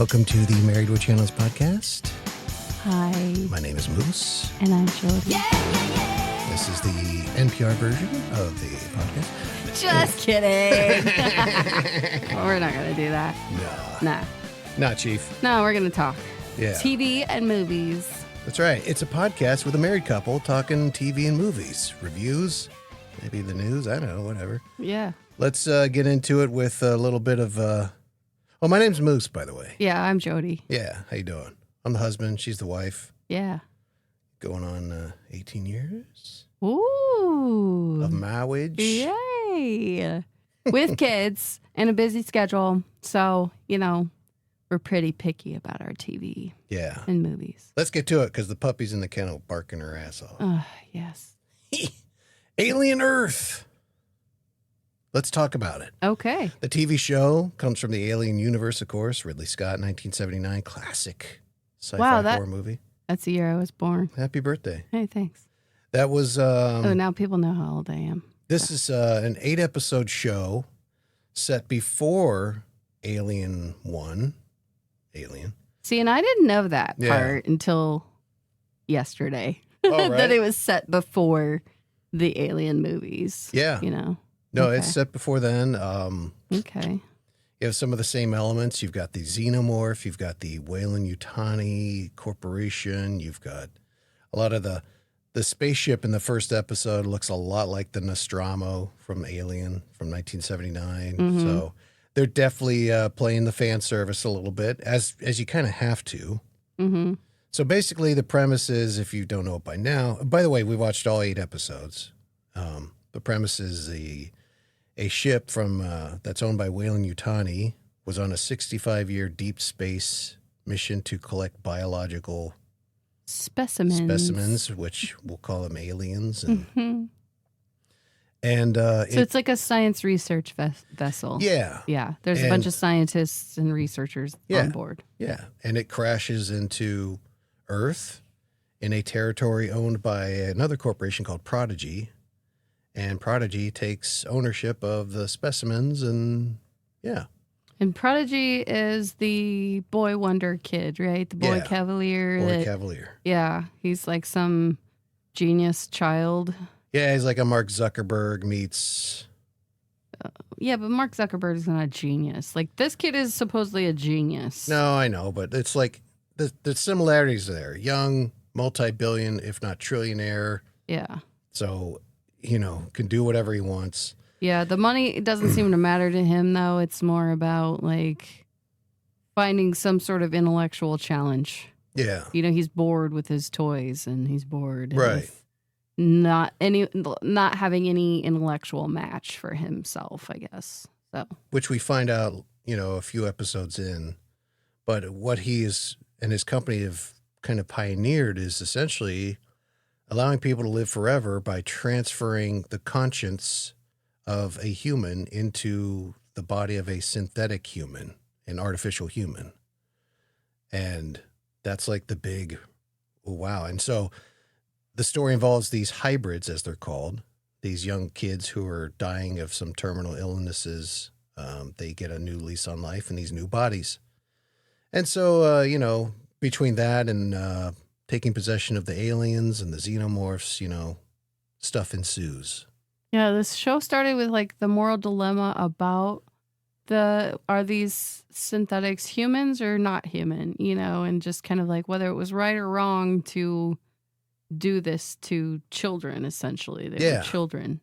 welcome to the Married with Channels podcast. Hi. My name is Moose. And I'm Jodie. This is the NPR version of the podcast. Just kidding. We're not going to do that. Nah. Not, Chief. No, we're going to talk. Yeah. TV and movies. That's right. It's a podcast with a married couple talking TV and movies. Reviews, maybe the news. I don't know, whatever. Yeah. Let's get into it with a little bit of... Oh, my name's Moose, by the way. Yeah, I'm Jodie. Yeah, how you doing? I'm the husband. She's the wife. Yeah. Going on 18 years. Ooh. Of marriage. Yay. With kids and a busy schedule. So, we're pretty picky about our TV Yeah. and movies. Let's get to it because the puppy's in the kennel barking her ass off. Yes. Alien Earth. Let's talk about it. Okay. The TV show comes from the Alien universe, of course. Ridley Scott, 1979, classic sci-fi horror movie. That's the year I was born. Happy birthday. Hey, thanks. That was... now people know how old I am. This is an 8-episode show set before Alien 1. Alien. See, and I didn't know that Yeah. part until yesterday. Oh, right. That it was set before the Alien movies. Yeah. No, Okay. it's set before then. Okay. You have some of the same elements. You've got the Xenomorph. You've got the Weyland-Yutani Corporation. You've got a lot of the spaceship in the first episode looks a lot like the Nostromo from Alien from 1979. Mhm. So they're definitely playing the fan service a little bit, as you kind of have to. Mm-hmm. So basically the premise is, if you don't know it by now, by the way, we watched all 8 episodes. The premise is a ship from that's owned by Weyland-Yutani was on a 65-year deep space mission to collect biological specimens, which we'll call them aliens. And, Mhm. and So it's like a science research vessel. yeah, Yeah. There's a bunch of scientists and researchers on board. yeah. And it crashes into Earth in a territory owned by another corporation called Prodigy. And Prodigy takes ownership of the specimens and, yeah. And Prodigy is the boy wonder kid, right? The boy Yeah. cavalier. Boy Cavalier. Yeah. He's like some genius child. Yeah, he's like a Mark Zuckerberg meets... Yeah, but Mark Zuckerberg is not a genius. Like, this kid is supposedly a genius. No, I know, but it's like the similarities there. Young, multi-billion, if not trillionaire. Yeah. So, can do whatever he wants. Yeah, the money doesn't seem to matter to him, though. It's more about, like, finding some sort of intellectual challenge. Yeah. He's bored with his toys, and he's bored Right. with not having any intellectual match for himself, I guess. So, Which we find out, a few episodes in. But what he is and his company have kind of pioneered is essentially allowing people to live forever by transferring the conscience of a human into the body of a synthetic human, an artificial human. And that's like the big, wow. And so the story involves these hybrids, as they're called, these young kids who are dying of some terminal illnesses. They get a new lease on life in these new bodies. And so, between that and taking possession of the aliens and the xenomorphs, stuff ensues. yeah, this show started with, like, the moral dilemma about are these synthetics humans or not human, and just kind of like whether it was right or wrong to do this to children, essentially. They were children.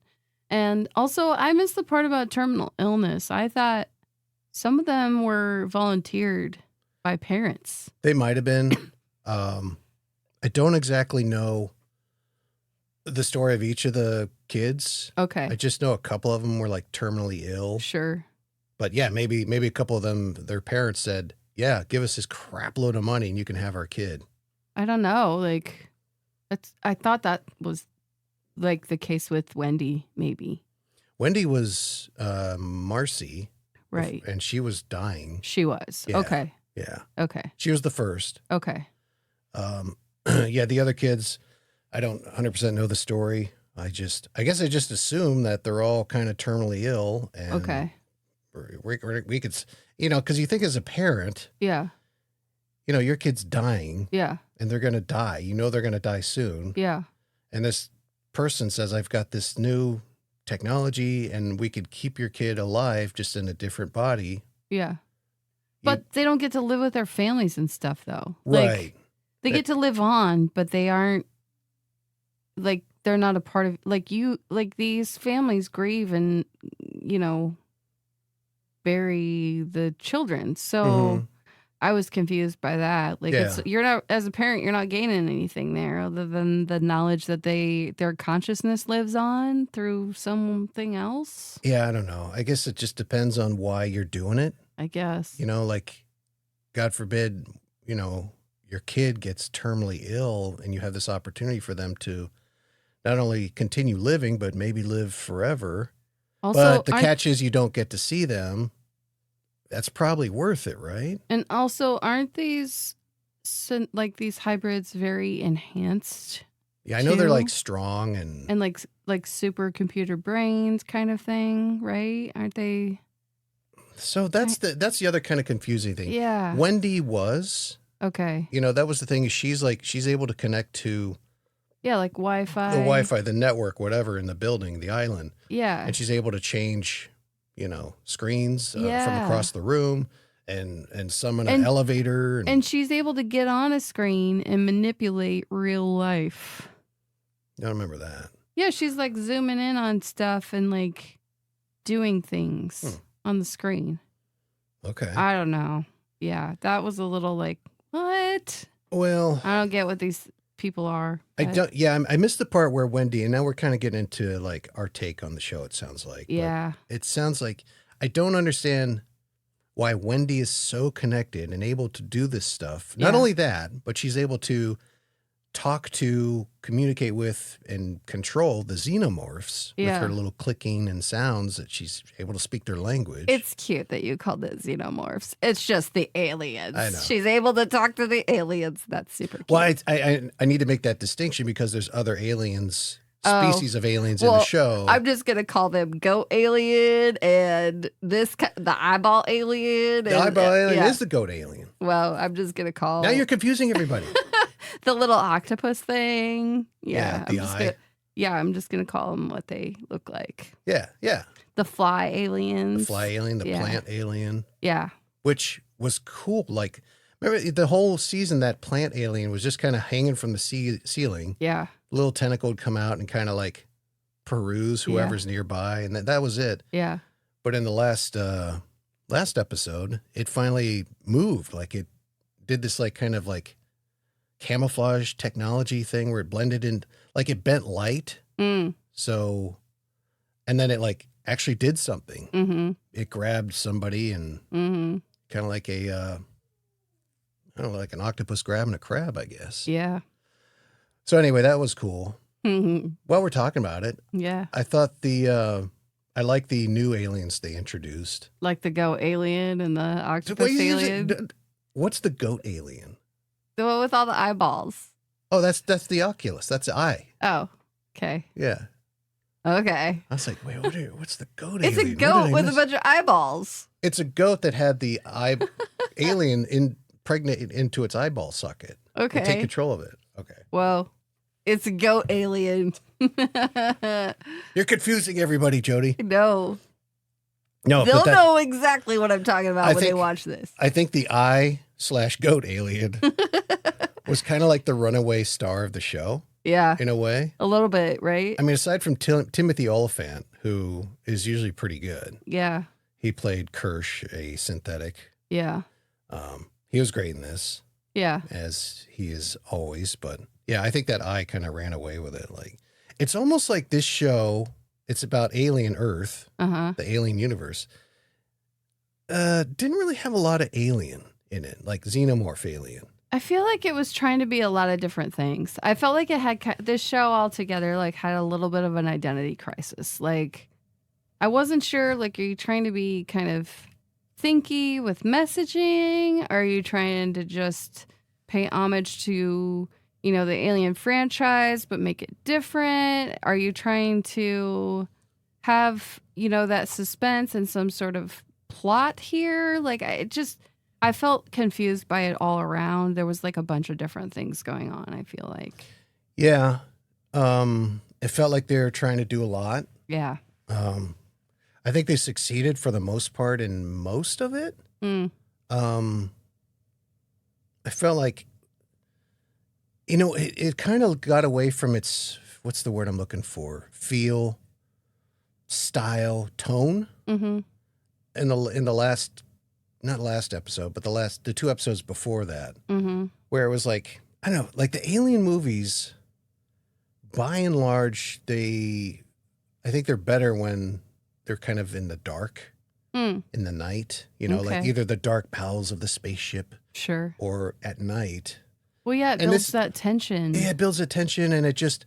And also, I missed the part about terminal illness. I thought some of them were volunteered by parents. They might have been. I don't exactly know the story of each of the kids. Okay. I just know a couple of them were like terminally ill. Sure. But yeah, maybe a couple of them, their parents said, yeah, give us this crap load of money and you can have our kid. I don't know. Like, I thought that was like the case with Wendy, maybe. Wendy was Marcy. Right. And she was dying. She was. Yeah. Okay. Yeah. Okay. She was the first. Okay. Yeah, the other kids, I don't 100% know the story. I guess I just assume that they're all kind of terminally ill. And Okay. we could, because you think as a parent, Yeah. your kid's dying Yeah. and they're going to die. You know they're going to die soon. Yeah. And this person says, I've got this new technology and we could keep your kid alive just in a different body. Yeah. You- But they don't get to live with their families and stuff, though. Right. Like, they get to live on, but they aren't, like, they're not a part of, like, these families grieve and, bury the children. So Mhm. I was confused by that. Like, Yeah. you're not, as a parent, you're not gaining anything there other than the knowledge that their consciousness lives on through something else. Yeah, I don't know. I guess it just depends on why you're doing it. I guess. Like, God forbid, your kid gets terminally ill and you have this opportunity for them to not only continue living, but maybe live forever. Also, But the catch is you don't get to see them. That's probably worth it, right? and also, aren't these these hybrids very enhanced Yeah, I know they're too? like strong and and like supercomputer brains kind of thing, right? Aren't they? so that's the other kind of confusing thing. Yeah. Wendy was, Okay. that was the thing is she's able to connect to Yeah, like Wi-Fi. the Wi-Fi, the network, whatever in the building, the island. Yeah. And she's able to change, screens from Yeah. across the room and summon an And- elevator. And she's able to get on a screen and manipulate real life. I don't remember that. Yeah, she's like zooming in on stuff and like doing things on the screen. Okay. I don't know. Yeah, that was a little like, what? Well, I don't get what these people are. I but don't. Yeah, I missed the part where Wendy, and now we're kind of getting into like our take on the show. It sounds like. But Yeah. it sounds like I don't understand why Wendy is so connected and able to do this stuff. Not Yeah. only that, but she's able to talk to, communicate with, and control the xenomorphs with Yeah. her little clicking and sounds that she's able to speak their language. It's cute that you called it xenomorphs. It's just the aliens. I know. She's able to talk to the aliens. That's super cute. well, I need to make that distinction because there's other aliens, Oh. species of aliens in Well, the show. I'm just gonna call them goat alien and the eyeball alien. The and, eyeball alien yeah. is the goat alien. Well, I'm just gonna call Now you're confusing everybody. the little octopus thing. Yeah, the eye. I'm just gonna call them what they look like. Yeah. The fly The aliens. fly alien, the Yeah. plant alien, Yeah. which was cool. Like, remember the whole season, that plant alien was just kind of hanging from the ceiling. Yeah. Little tentacle would come out and kind of like peruse whoever's nearby. And that was it. Yeah. But in the last episode, it finally moved. Like it did this like kind of like camouflage technology thing where it blended in, like it bent light. Mm. So, and then it like actually did something. Mm-hmm. It grabbed somebody and Mm-hmm. kind of like I don't know, like an octopus grabbing a crab, I guess. Yeah. So anyway, that was cool. Mm-hmm. While we're talking about it, Yeah. I thought I like the new aliens they introduced. Like the goat alien and the octopus Wait, alien. What's the goat alien? The one with all the eyeballs. Oh, that's the Oculus. That's the eye. Oh, okay. Yeah. Okay. I was like, wait, what's the goat It's alien? a goat with a bunch of eyeballs. It's a goat that had the alien impregnated into its eyeball socket. They take Okay. control of it. Okay. Well, it's a goat alien. You're confusing everybody, Jody. No. No, They'll but that, know exactly what I'm talking about I when they think- watch this. I think the eye/goat alien was kind of like the runaway star of the show Yeah. in a way. A little bit, right? I mean, aside from Timothy Oliphant, who is usually pretty good, Yeah. he played Kirsch, a synthetic. Yeah. He was great in this, Yeah. as he is always. But yeah, I think that eye kind of ran away with it. Like, it's almost like this show. It's about alien Earth, Uh-huh. the alien universe. Didn't really have a lot of alien in it, like xenomorph alien. I feel like it was trying to be a lot of different things. I felt like it had this show altogether like had a little bit of an identity crisis. Like I wasn't sure, like, are you trying to be kind of thinky with messaging? Are you trying to just pay homage to, the Alien franchise but make it different? Are you trying to have, that suspense and some sort of plot here? Like it just I felt confused by it all around. There was like a bunch of different things going on, I feel like. Yeah. It felt like they were trying to do a lot. Yeah. Um, I think they succeeded for the most part in most of it. Mm. Um, I felt like, it kind of got away from its, what's the word I'm looking for? Feel, style, tone. Mm-hmm. In the last, not last episode, but the two episodes before that, Mm-hmm. where it was like, I don't know, like the Alien movies, by and large, I think they're better when they're kind of in the dark, Mm. in the night, like Okay. either the dark bowels of the spaceship Sure. or at night. Well, yeah, it And builds this, that tension. yeah, it builds a tension, and it just,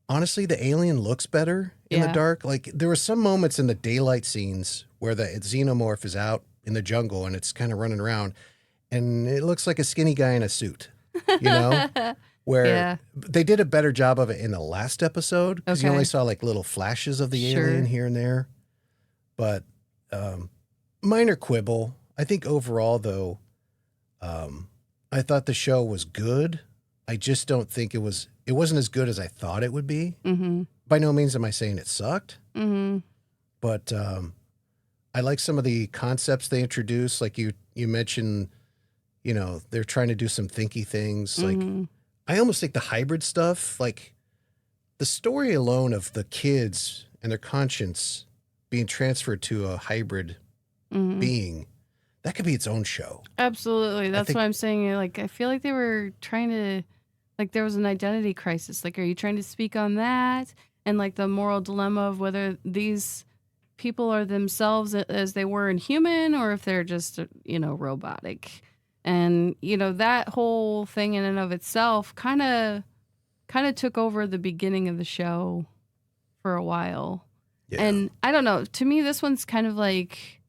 honestly, the alien looks better in the Yeah. dark. Like there were some moments in the daylight scenes where the xenomorph is out in the jungle and it's kind of running around, and it looks like a skinny guy in a suit, you know? Where Yeah. they did a better job of it in the last episode because you only Okay. saw like little flashes of the Sure. alien here and there. But minor quibble. I think overall, though, I thought the show was good. I just don't think it wasn't as good as I thought it would be. Mm-hmm. By no means am I saying it sucked, Mm-hmm. but I like some of the concepts they introduced. Like you mentioned, they're trying to do some thinky things. Like Mm-hmm. I almost think the hybrid stuff, like the story alone of the kids and their conscience being transferred to a hybrid Mm-hmm. being, that could be its own show. Absolutely. That's think- what I'm saying. Like, I feel like they were trying to, like, there was an identity crisis. Like, are you trying to speak on that? And, like, the moral dilemma of whether these people are themselves as they were in human or if they're just, robotic. And, that whole thing in and of itself kind of took over the beginning of the show for a while. Yeah. And I don't know. To me, this one's kind of like,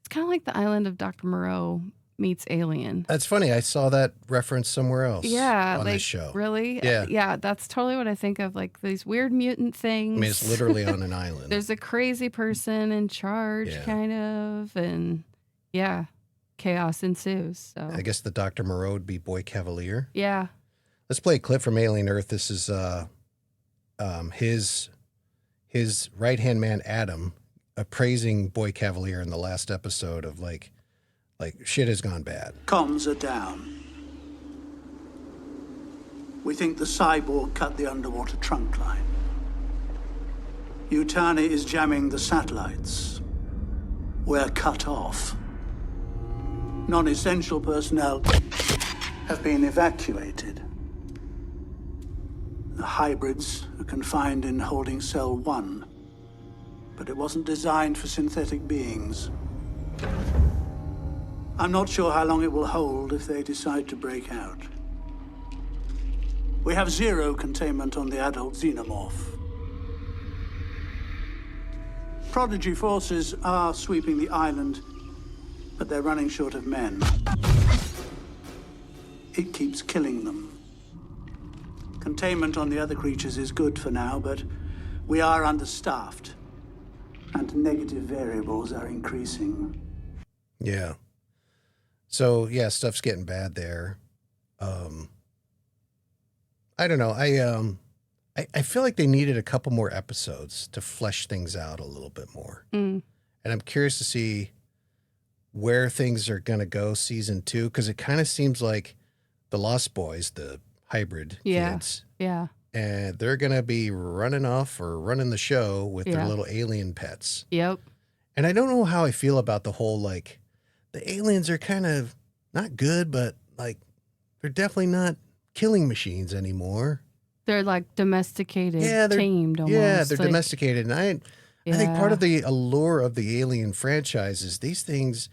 it's kind of like the island of Dr. Moreau meets Alien. That's funny. I saw that reference somewhere else Yeah, on like this show. really, Yeah. yeah. That's totally what I think of. Like these weird mutant things. I mean, it's literally on an island. There's a crazy person in charge, Yeah. kind of, and yeah, chaos ensues. So I guess the Dr. Moreau would be Boy Cavalier. yeah, Let's play a clip from Alien Earth. This is his right-hand man, Adam, appraising Boy Cavalier in the last episode of like shit has gone bad. Comms are down. We think the cyborg cut the underwater trunk line. Utani is jamming the satellites. We're cut off. Non-essential personnel have been evacuated. The hybrids are confined in holding cell 1, but it wasn't designed for synthetic beings. I'm not sure how long it will hold if they decide to break out. We have 0 containment on the adult xenomorph. Prodigy forces are sweeping the island, but they're running short of men. It keeps killing them. Containment on the other creatures is good for now, but we are understaffed, and negative variables are increasing. Yeah. So yeah, stuff's getting bad there. I don't know. I feel like they needed a couple more episodes to flesh things out a little bit more. Mm. And I'm curious to see where things are going to go season 2, because it kind of seems like the Lost Boys, the hybrid kids, yeah, and they're going to be running off or running the show with their Yeah. little alien pets. yep. And I don't know how I feel about the whole, like, the aliens are kind of not good, but like they're definitely not killing machines anymore. They're like domesticated, Yeah, they're tamed almost. Yeah, they're like, domesticated. And I think part yeah. of the allure of the Alien franchise is these things.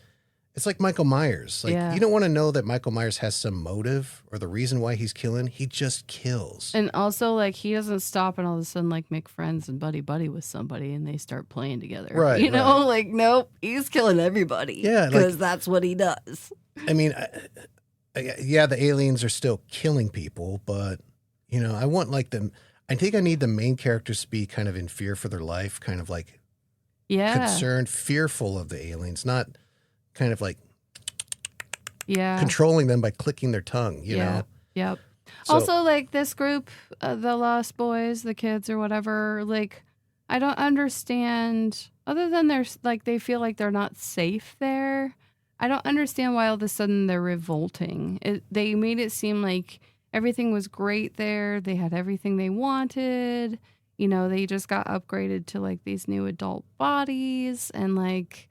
It's like Michael Myers. Like Yeah. you don't want to know that Michael Myers has some motive or the reason why he's killing. He just kills. And also, like, he doesn't stop and all of a sudden, like, make friends and buddy with somebody and they start playing together. Right, You know, right. like, nope, he's killing everybody. Yeah, like- Because that's what he does. I mean, yeah, the aliens are still killing people, but I want like them. I think I need the main characters to be kind of in fear for their life, kind of like Yeah. concerned, fearful of the aliens, not kind of like Yeah. controlling them by clicking their tongue, you know? Yep. So- Also, like this group, the Lost Boys, the kids or whatever, like, I don't understand, other than they feel like they're not safe there. I don't understand why all of a sudden they're revolting. They made it seem like everything was great there. They had everything they wanted. You know, they just got upgraded to like these new adult bodies. And like,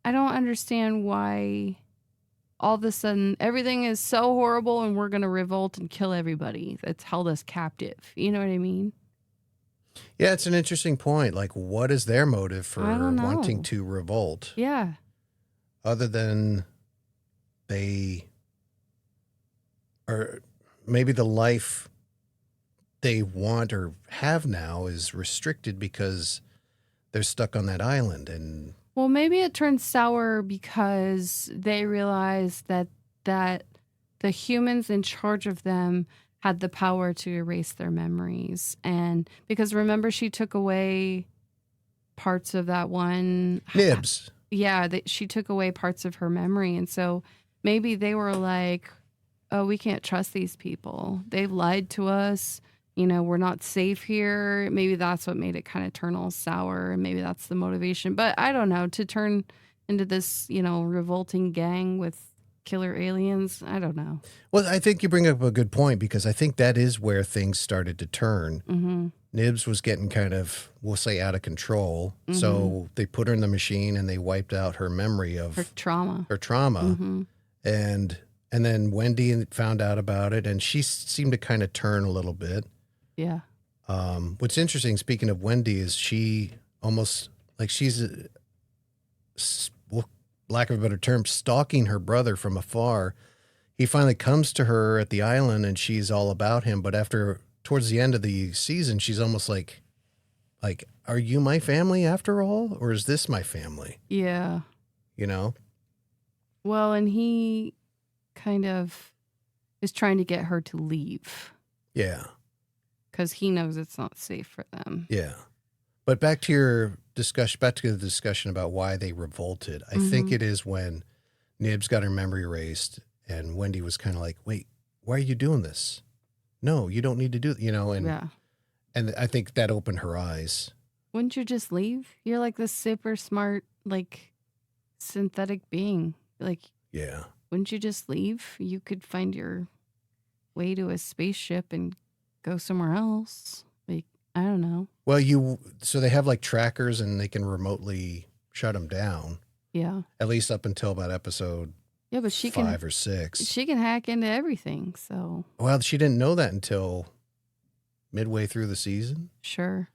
I don't understand why all of a sudden everything is so horrible and we're going to revolt and kill everybody that's held us captive. You know what I mean? Yeah, it's an interesting point. Like, what is their motive for I don't know. wanting to revolt? Yeah. Other than or maybe the life they want or have now is restricted because they're stuck on that island. And Well, maybe it turned sour because they realized that the humans in charge of them had the power to erase their memories. And because remember, she took away parts of that one. Nibs. Yeah, she took away parts of her memory. And so maybe they were like, oh, we can't trust these people. They've lied to us. You know, we're not safe here. Maybe that's what made it kind of turn all sour. And maybe that's the motivation. But I don't know, to turn into this, you know, revolting gang with killer aliens. I don't know. Well, I think you bring up a good point because I think that is where things started to turn. Mm-hmm. Nibs was getting kind of, we'll say, out of control. Mm-hmm. So they put her in the machine and they wiped out her memory of Her trauma. Mm-hmm. And then Wendy found out about it and she seemed to kind of turn a little bit. Yeah. What's interesting, speaking of Wendy, is she almost like she's, lack of a better term, stalking her brother from afar. He finally comes to her at the island and she's all about him. But towards the end of the season, she's almost like, are you my family after all? Or is this my family? Yeah. You know? Well, and he kind of is trying to get her to leave Yeah. because he knows it's not safe for them. Yeah. But back to the discussion about why they revolted. I think it is when Nibs got her memory erased and Wendy was kind of like, wait, why are you doing this? No, you don't need to do it, you know? And I think that opened her eyes. Wouldn't you just leave? You're like this super smart, like synthetic being. Like, Yeah. wouldn't you just leave? You could find your way to a spaceship and go somewhere else. Like, I don't know. Well, so they have like trackers and they can remotely shut them down. Yeah. At least up until about episode Yeah, but she 5 or 6. She can hack into everything, so. Well, she didn't know that until midway through the season. Sure.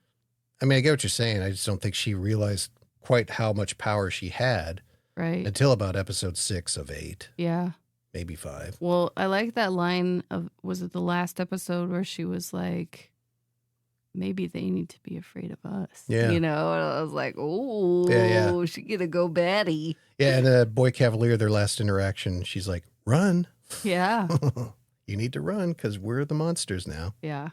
I mean, I get what you're saying. I just don't think she realized quite how much power she had. Right. Until about episode 6 of 8. Yeah. Maybe 5. Well, I like that line of, was it the last episode where she was like, maybe they need to be afraid of us. Yeah. You know, and I was like, oh, Yeah. she gonna go baddie. Yeah, and Boy Cavalier, their last interaction, she's like, run. Yeah. You need to run because we're the monsters now. Yeah.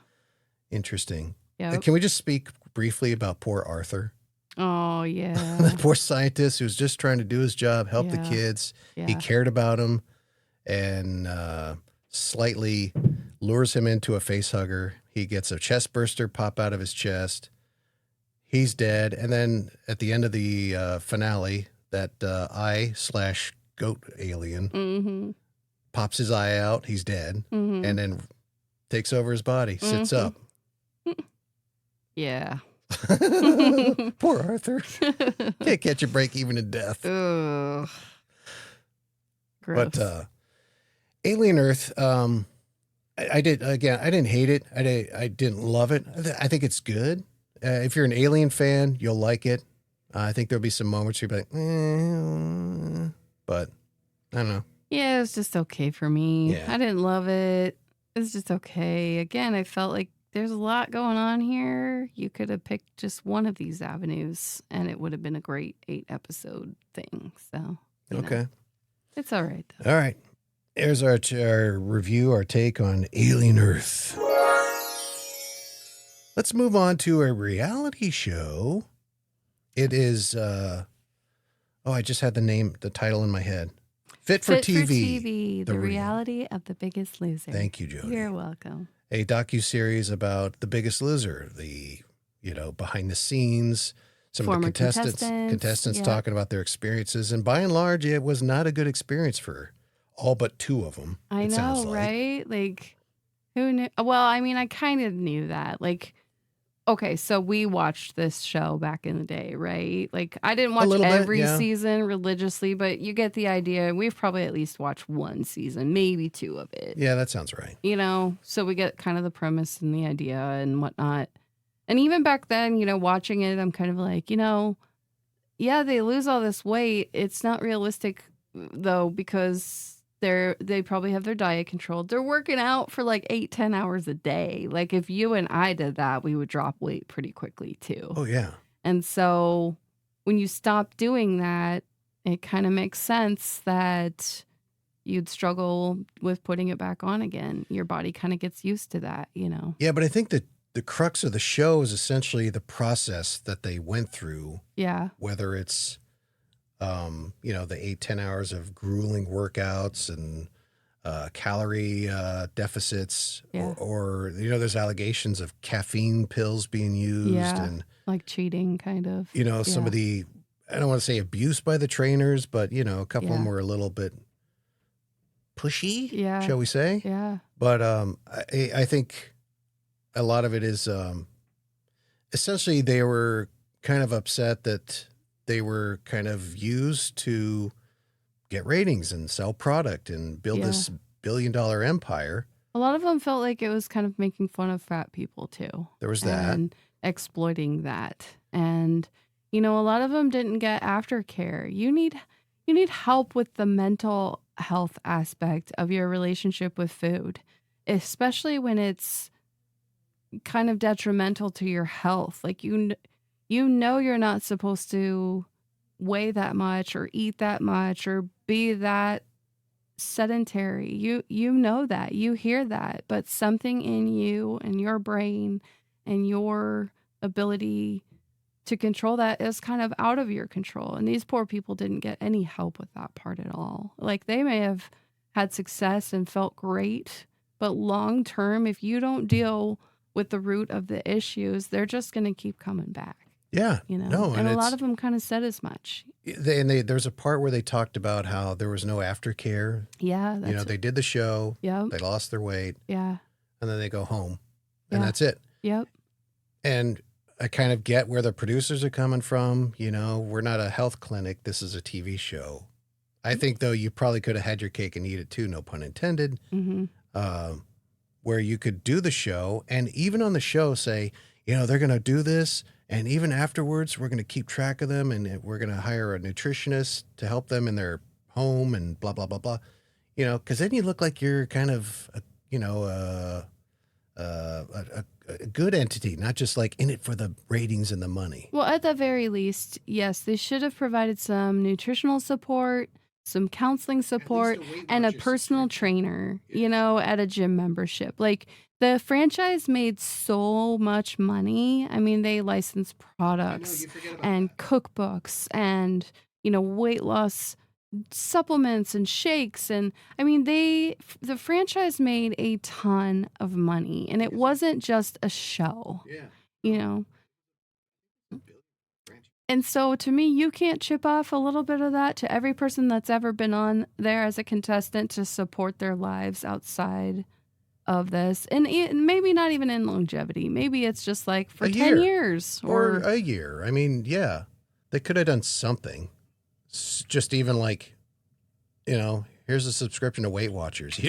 Interesting. Yeah. Can we just speak briefly about poor Arthur? Oh, yeah. The poor scientist who's just trying to do his job, help the Yeah. kids. Yeah. He cared about him and slightly lures him into a face hugger. He gets a chest burster pop out of his chest. He's dead. And then at the end of the finale, that eye/goat alien Mm-hmm. pops his eye out. He's dead. Mm-hmm. And then takes over his body, sits up. Yeah. Poor Arthur. Can't catch a break even in death. Ugh. Gross. But Alien Earth, I didn't hate it. I didn't love it. I think it's good. If you're an Alien fan, you'll like it. I think there'll be some moments where you'll be like, but I don't know. Yeah, it was just okay for me. Yeah. I didn't love it. It's just okay. Again, I felt like there's a lot going on here. You could have picked just one of these avenues and it would have been a great 8-episode thing. So, you know, Okay. it's all right, though. All right. Here's our review, our take on Alien Earth. Let's move on to a reality show. It is, I just had the title in my head. Fit for Fit for TV. TV, the reality of The Biggest Loser. Thank you, Jodie. You're welcome. A docuseries about The Biggest Loser, the, behind the scenes, some Former of the contestants talking about their experiences. And by and large, it was not a good experience for all but two of them. I know, right? Like, who knew? Well, I mean, I kind of knew that. Like, okay, so we watched this show back in the day, right? Like, I didn't watch every season religiously, but you get the idea. We've probably at least watched one season, maybe two of it. Yeah, that sounds right. So we get kind of the premise and the idea and whatnot. And even back then, watching it, I'm kind of like, yeah, they lose all this weight. It's not realistic, though, because they probably have their diet controlled. They're working out for like 8-10 hours a day. Like if you and I did that, we would drop weight pretty quickly too. Oh yeah. And so when you stop doing that, it kind of makes sense that you'd struggle with putting it back on again. Your body kind of gets used to that, Yeah, but I think that the crux of the show is essentially the process that they went through. Yeah. Whether it's the 8-10 hours of grueling workouts and calorie deficits, or there's allegations of caffeine pills being used, and like cheating, kind of. Some of the, I don't want to say abuse by the trainers, but a couple of them were a little bit pushy, shall we say? Yeah. But I think a lot of it is essentially they were kind of upset that they were kind of used to get ratings and sell product and build this billion-dollar empire. A lot of them felt like it was kind of making fun of fat people too. There was that. And exploiting that. And, a lot of them didn't get aftercare. You need help with the mental health aspect of your relationship with food, especially when it's kind of detrimental to your health. Like you're not supposed to weigh that much or eat that much or be that sedentary. You know that. You hear that. But something in you and your brain and your ability to control that is kind of out of your control. And these poor people didn't get any help with that part at all. Like they may have had success and felt great, but long term, if you don't deal with the root of the issues, they're just going to keep coming back. Yeah. No, and a lot of them kind of said as much. There's a part where they talked about how there was no aftercare. Yeah. They did the show. Yep. They lost their weight. Yeah. And then they go home. And that's it. Yep. And I kind of get where the producers are coming from. We're not a health clinic. This is a TV show. I think, though, you probably could have had your cake and eat it too, no pun intended, where you could do the show and even on the show say, they're going to do this. And even afterwards, we're going to keep track of them and we're going to hire a nutritionist to help them in their home and blah, blah, blah, blah. Because then you look like you're kind of, a good entity, not just like in it for the ratings and the money. Well, at the very least, yes, they should have provided some nutritional support, some counseling support, and a personal trainer, at a gym membership. Like the franchise made so much money. I mean, they licensed products and cookbooks and, weight loss supplements and shakes. And I mean, the franchise made a ton of money and it wasn't just a show, And so to me, you can't chip off a little bit of that to every person that's ever been on there as a contestant to support their lives outside of this. And maybe not even in longevity. Maybe it's just like for 10 years. Or a year. I mean, yeah, they could have done something. Just even like, here's a subscription to Weight Watchers,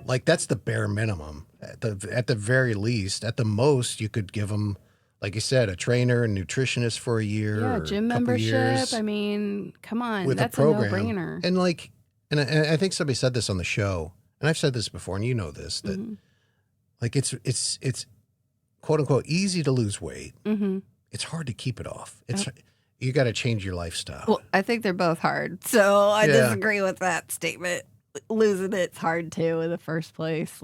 Like that's the bare minimum. At the very least, at the most, you could give them, like you said, a trainer and nutritionist for a year. Yeah, or gym membership. I mean, come on, that's a no-brainer. And and I think somebody said this on the show, and I've said this before, and you know this, that like it's quote unquote easy to lose weight. Mm-hmm. It's hard to keep it off. You got to change your lifestyle. Well, I think they're both hard, so I disagree with that statement. Losing it's hard too in the first place.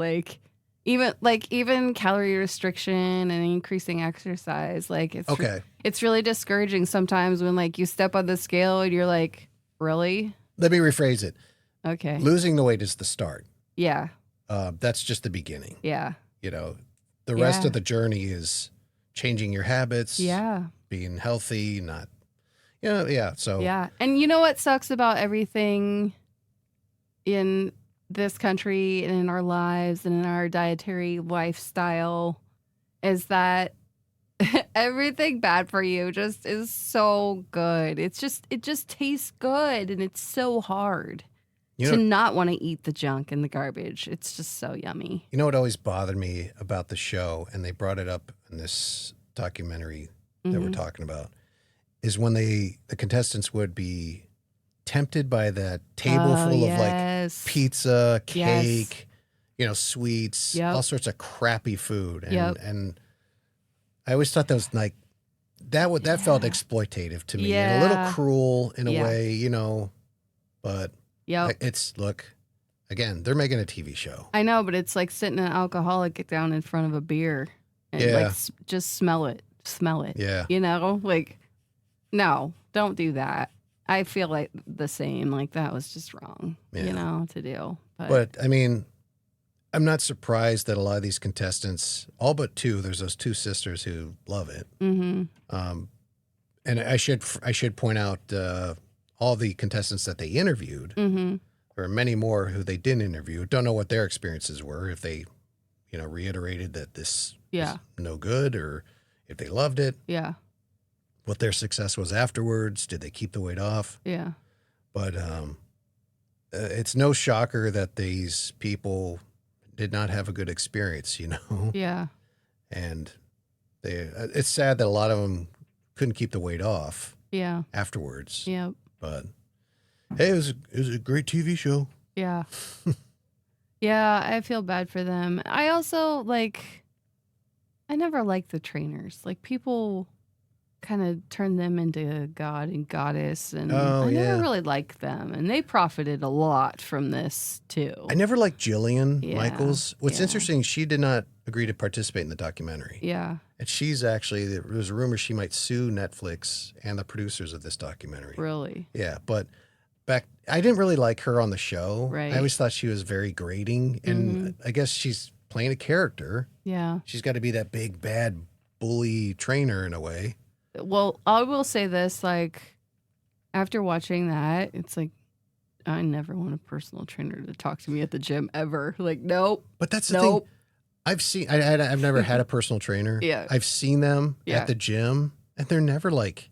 Even calorie restriction and increasing exercise, it's really discouraging sometimes when you step on the scale and you're like, really? let me rephrase it. Okay. Losing the weight is the start. Yeah. That's just the beginning. Yeah. You know, the rest Yeah. of the journey is changing your habits, Yeah. being healthy, not, yeah. So, Yeah. And you know what sucks about everything in this country and in our lives and in our dietary lifestyle is that everything bad for you just is so good. It just tastes good and it's so hard you to know, not want to eat the junk and the garbage. It's just so yummy. you know what always bothered me about the show, and they brought it up in this documentary that we're Mhm. talking about, is when the contestants would be tempted by that table Oh, full of like yes. pizza, Yes. cake, sweets, Yep. all sorts of crappy food. And Yep. and I always thought that was like that felt Yeah. exploitative to me and a little Yeah. cruel in a Yeah. way, but Yep. again, they're making a TV show. I know, but it's like sitting an alcoholic down in front of a beer and Yeah. like just smell it. Smell it. Yeah. Like, no, don't do that. I feel like the same. Like that was just wrong, Yeah. to do. But I mean, I'm not surprised that a lot of these contestants, all but two, there's those two sisters who love it. Mm-hmm. And I should point out all the contestants that they interviewed. Mm-hmm. There are many more who they didn't interview. Don't know what their experiences were. If they, reiterated that this is no good, or if they loved it. Yeah. What their success was afterwards. Did they keep the weight off? Yeah. But it's no shocker that these people did not have a good experience. Yeah. And it's sad that a lot of them couldn't keep the weight off Yeah. afterwards. Yeah. But hey, it was a great TV show. Yeah. Yeah. I feel bad for them. I also I never liked the trainers. Like people kind of turned them into god and goddess, and I never really liked them, and they profited a lot from this too. I never liked Jillian Yeah, Michaels. What's yeah. interesting, she did not agree to participate in the documentary. Yeah. And she's actually, there was a rumor she might sue Netflix and the producers of this documentary. Really. Yeah, but I didn't really like her on the show. Right. I always thought she was very grating, and I guess she's playing a character. Yeah. She's got to be that big, bad, bully trainer in a way. Well, I will say this, after watching that, it's like, I never want a personal trainer to talk to me at the gym ever. Like, nope. But that's the thing. I've seen, I've never had a personal trainer. Yeah. I've seen them Yeah. at the gym, and they're never like,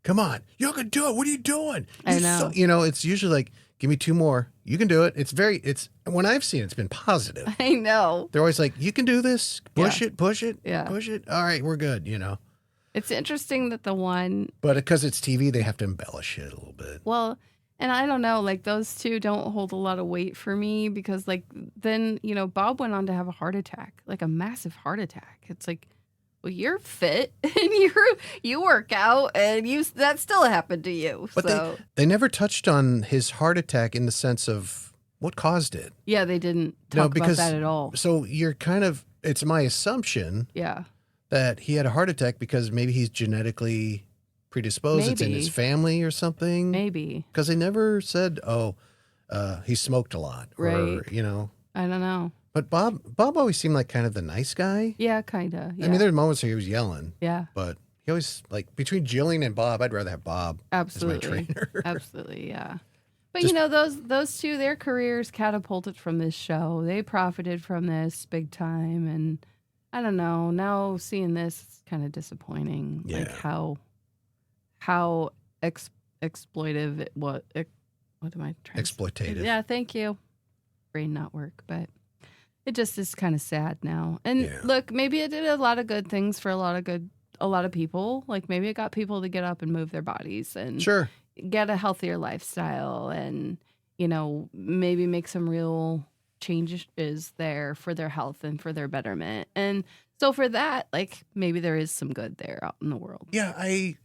come on, you can do it. What are you doing? I know. It's usually like, give me two more. You can do it. When I've seen it, it's been positive. I know. They're always like, you can do this. Push it. Yeah. Push it. All right, we're good, It's interesting that the one, But because it's TV, they have to embellish it a little bit. well, and I don't know, those two don't hold a lot of weight for me because, then, Bob went on to have a heart attack, a massive heart attack. It's like, well, you're fit and you work out and that still happened to you. But so they never touched on his heart attack in the sense of what caused it. yeah, they didn't talk about because that at all. So you're it's my assumption Yeah. that he had a heart attack because maybe he's genetically predisposed. It's in Maybe. his family or something. Maybe. Because they never said, he smoked a lot. Or, Right. I don't know. But Bob always seemed like kind of the nice guy. Yeah, kind of. Yeah. I mean, there were moments where he was yelling, yeah, but he always, between Jillian and Bob, I'd rather have Bob absolutely. as my trainer. Absolutely, yeah. But Just- those two, their careers catapulted from this show. They profited from this big time, and I don't know. Now seeing this, it's kind of disappointing. Yeah. How exploitive it was. What am I trying? Exploitative. Yeah, thank you. Brain not work, but it just is kind of sad now. And Yeah. look, maybe it did a lot of good things for a lot of people. Maybe it got people to get up and move their bodies and Sure. get a healthier lifestyle and, maybe make some real changes there for their health and for their betterment. And so for that, maybe there is some good there out in the world. Yeah, I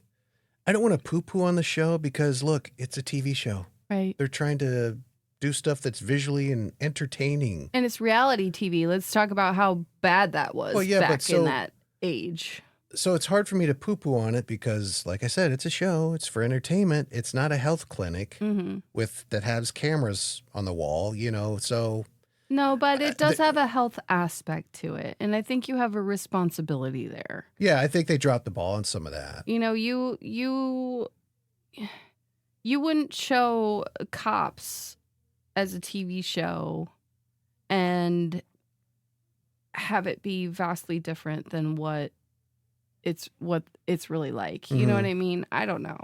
don't want to poo-poo on the show because, look, it's a TV show. Right. They're trying to do stuff that's visually and entertaining. And it's reality TV. Let's talk about how bad that was Well, yeah, but back so- in that age. So it's hard for me to poo-poo on it because, like I said, it's a show. It's for entertainment. It's not a health clinic that has cameras on the wall, so... No, but it does have a health aspect to it. And I think you have a responsibility there. Yeah, I think they dropped the ball on some of that. You wouldn't show Cops as a TV show and have it be vastly different than what it's really like. You know what I mean? I don't know.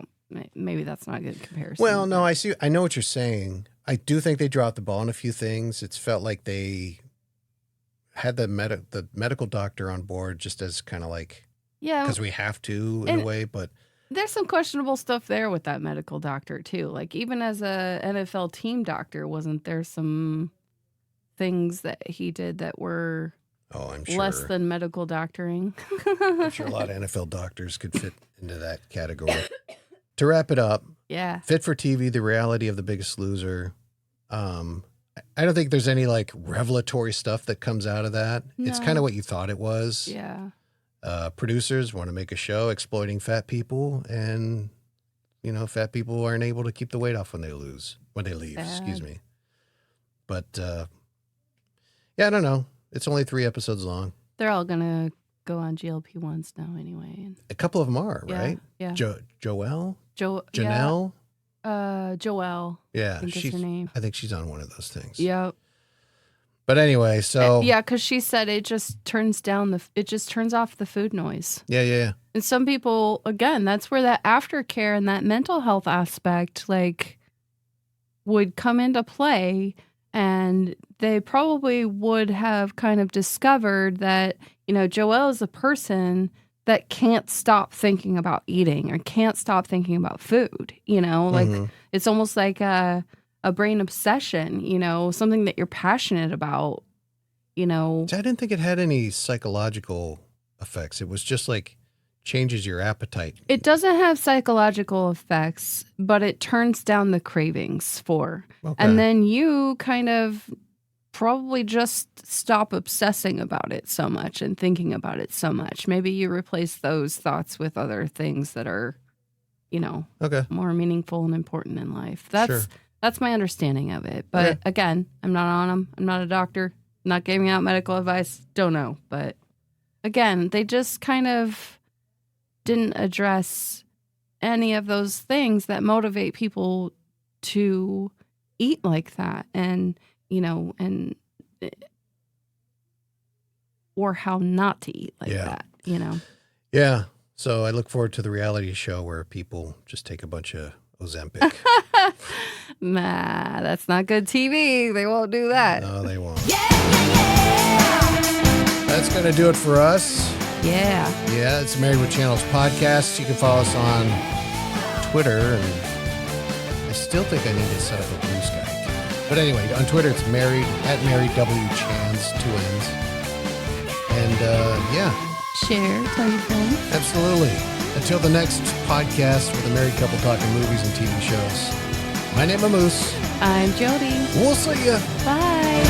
Maybe that's not a good comparison. Well, no, I know what you're saying. I do think they dropped the ball on a few things. It's felt like they had the medical doctor on board just as kind of like, because we have to in a way, but there's some questionable stuff there with that medical doctor too. Like even as a NFL team doctor, wasn't there some things that he did that were I'm sure less than medical doctoring? I'm sure a lot of NFL doctors could fit into that category. To wrap it up, fit for TV, The Reality of the Biggest Loser. I don't think there's any like revelatory stuff that comes out of that. No. It's kind of what you thought it was. Yeah. Producers want to make a show exploiting fat people, and fat people aren't able to keep the weight off when they leave. Excuse me. But I don't know. It's only 3 episodes long. They're all gonna go on GLP-1s now anyway. A couple of them are, right? Yeah. Janelle. Joelle. Yeah, I think is her name. I think she's on one of those things. Yep. But anyway, so because she said it just turns off the food noise. Yeah. And some people, again, that's where that aftercare and that mental health aspect like would come into play, and they probably would have kind of discovered that Joelle is a person that can't stop thinking about eating or can't stop thinking about food. It's almost like a brain obsession, something that you're passionate about, I didn't think it had any psychological effects. It was just like changes your appetite. It doesn't have psychological effects, but it turns down the cravings for. Okay. And then you kind of probably just stop obsessing about it so much and thinking about it so much. Maybe you replace those thoughts with other things that are, more meaningful and important in life. That's my understanding of it. But again, I'm not on them. I'm not a doctor. I'm not giving out medical advice. Don't know. But again, they just kind of didn't address any of those things that motivate people to eat like that, and or how not to eat like that. Yeah. So I look forward to the reality show where people just take a bunch of Ozempic. Nah, that's not good TV. They won't do that. No, they won't. Yeah. That's going to do it for us. Yeah. Yeah, it's Married with Channels podcast. You can follow us on Twitter, and I still think I need to set up a Blue Sky account. But anyway, on Twitter, it's Married, @MarriedWChans, 2 N's. And share, tell your friends. Absolutely. Until the next podcast with a married couple talking movies and TV shows. My name is Moose. I'm Jodie. We'll see ya. Bye.